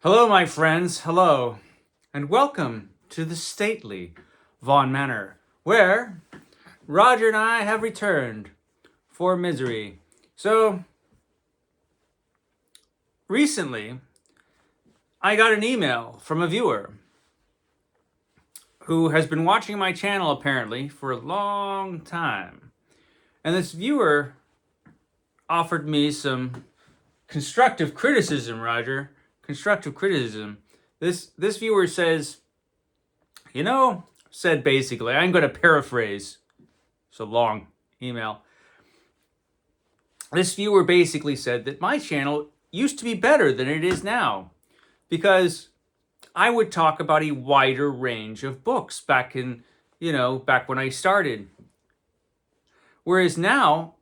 Hello, my friends, hello, and welcome to the stately Vaughan Manor, where Roger and I have returned for misery. So, recently, I got an email from a viewer who has been watching my channel apparently for a long time. And this viewer offered me some constructive criticism, Roger. Constructive criticism. This viewer says, said basically, I'm going to paraphrase. It's a long email. This viewer basically said that my channel used to be better than it is now because I would talk about a wider range of books back when I started. Whereas now,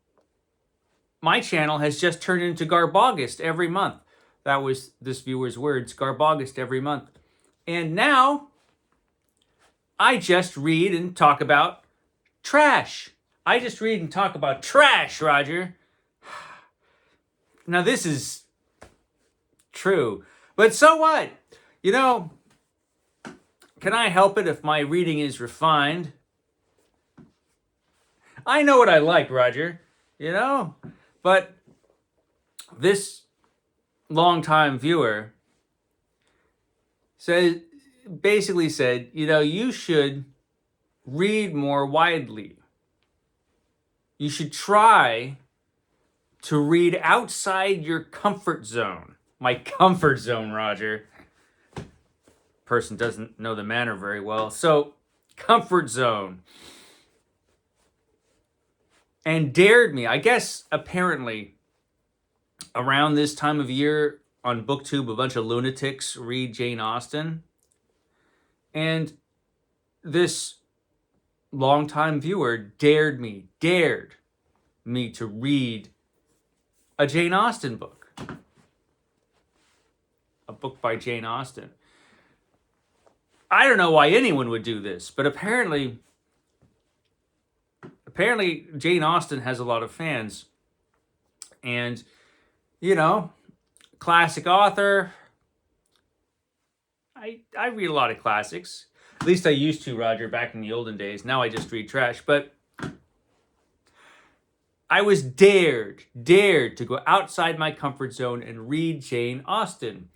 my channel has just turned into Garbogust every month. That was this viewer's words, Garbogust every month. And now, I just read and talk about trash. I just read and talk about trash, Roger. Now, this is true. But so what? Can I help it if my reading is refined? I know what I like, Roger. But this longtime viewer basically said, you should read more widely. You should try to read outside your comfort zone. My comfort zone, Roger. Person doesn't know the manner very well. So, comfort zone. And dared me. I guess, apparently, around this time of year on BookTube, a bunch of lunatics read Jane Austen. And this longtime viewer dared me to read a Jane Austen book. A book by Jane Austen. I don't know why anyone would do this, but apparently Jane Austen has a lot of fans. And, classic author. I read a lot of classics. At least I used to, Roger, back in the olden days. Now I just read trash. But I was dared to go outside my comfort zone and read Jane Austen.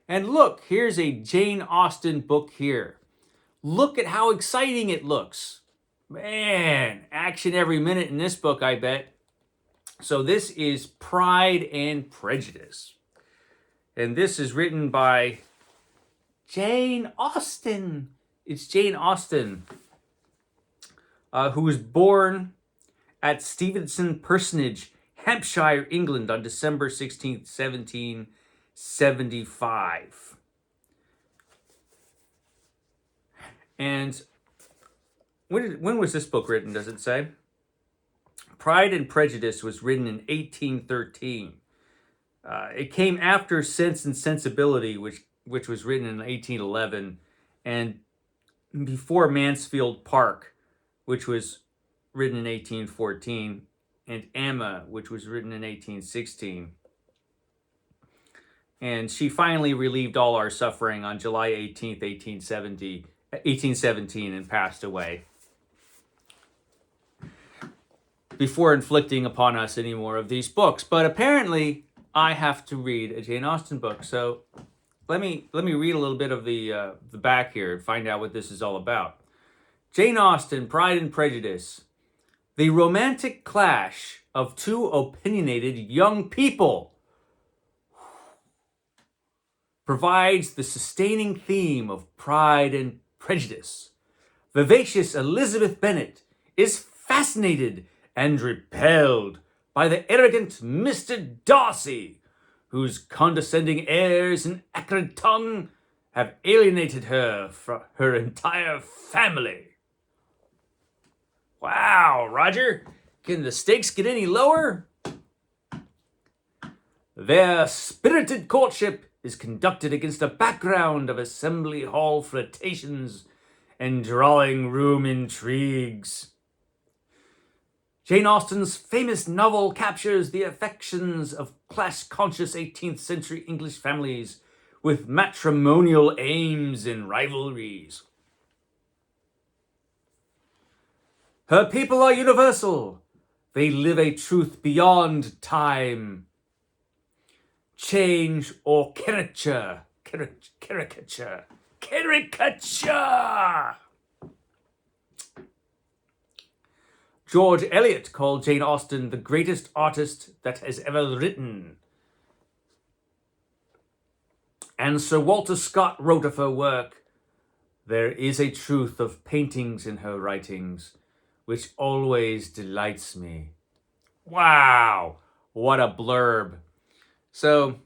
And look, here's a Jane Austen book here. Look at how exciting it looks. Man, action every minute in this book, I bet. So this is Pride and Prejudice. And this is written by Jane Austen. It's Jane Austen, who was born at Stevenson Parsonage, Hampshire, England, on December 16th, 1775. And when was this book written, does it say? Pride and Prejudice was written in 1813. It came after Sense and Sensibility, which was written in 1811, and before Mansfield Park, which was written in 1814, and Emma, which was written in 1816. And she finally relieved all our suffering on July 18th, 1817, and passed away, before inflicting upon us any more of these books. But apparently, I have to read a Jane Austen book. So let me read a little bit of the back here and find out what this is all about. Jane Austen, Pride and Prejudice. The romantic clash of two opinionated young people provides the sustaining theme of Pride and Prejudice. Vivacious Elizabeth Bennet is fascinated and repelled by the arrogant Mr. Darcy, whose condescending airs and acrid tongue have alienated her from her entire family. Wow, Roger, can the stakes get any lower? Their spirited courtship is conducted against a background of assembly hall flirtations and drawing room intrigues. Jane Austen's famous novel captures the affections of class-conscious 18th century English families with matrimonial aims and rivalries. Her people are universal. They live a truth beyond time. Change or caricature. Caricature. George Eliot called Jane Austen the greatest artist that has ever written. And Sir Walter Scott wrote of her work, "There is a truth of paintings in her writings, which always delights me." Wow, what a blurb. So,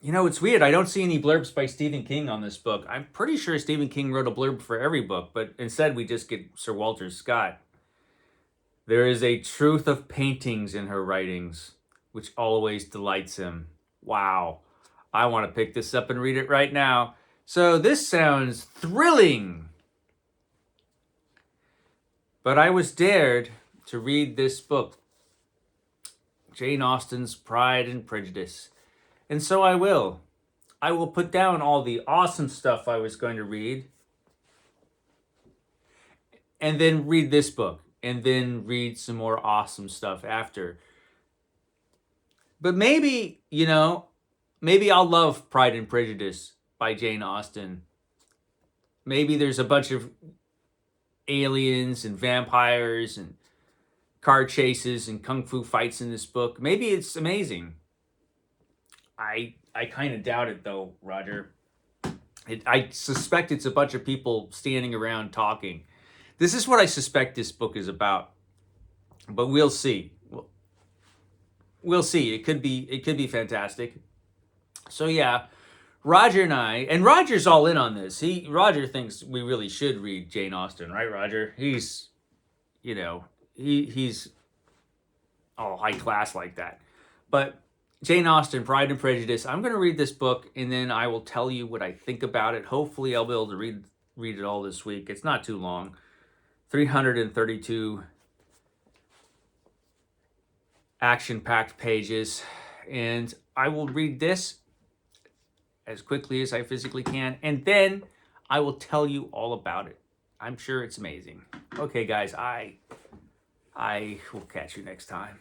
it's weird. I don't see any blurbs by Stephen King on this book. I'm pretty sure Stephen King wrote a blurb for every book, but instead we just get Sir Walter Scott. There is a truth of paintings in her writings, which always delights him. Wow. I want to pick this up and read it right now. So this sounds thrilling. But I was dared to read this book, Jane Austen's Pride and Prejudice. And so I will. I will put down all the awesome stuff I was going to read, and then read this book, and then read some more awesome stuff after. But maybe, maybe I'll love Pride and Prejudice by Jane Austen. Maybe there's a bunch of aliens and vampires and car chases and kung fu fights in this book. Maybe it's amazing. I kind of doubt it, though, Roger. I suspect it's a bunch of people standing around talking. This is what I suspect this book is about. But we'll see. We'll see. It could be fantastic. So yeah, Roger and Roger's all in on this. Roger thinks we really should read Jane Austen, right, Roger? He's he's all high class like that. But Jane Austen, Pride and Prejudice. I'm going to read this book, and then I will tell you what I think about it. Hopefully, I'll be able to read it all this week. It's not too long. 332 action-packed pages. And I will read this as quickly as I physically can, and then I will tell you all about it. I'm sure it's amazing. Okay, guys, I will catch you next time.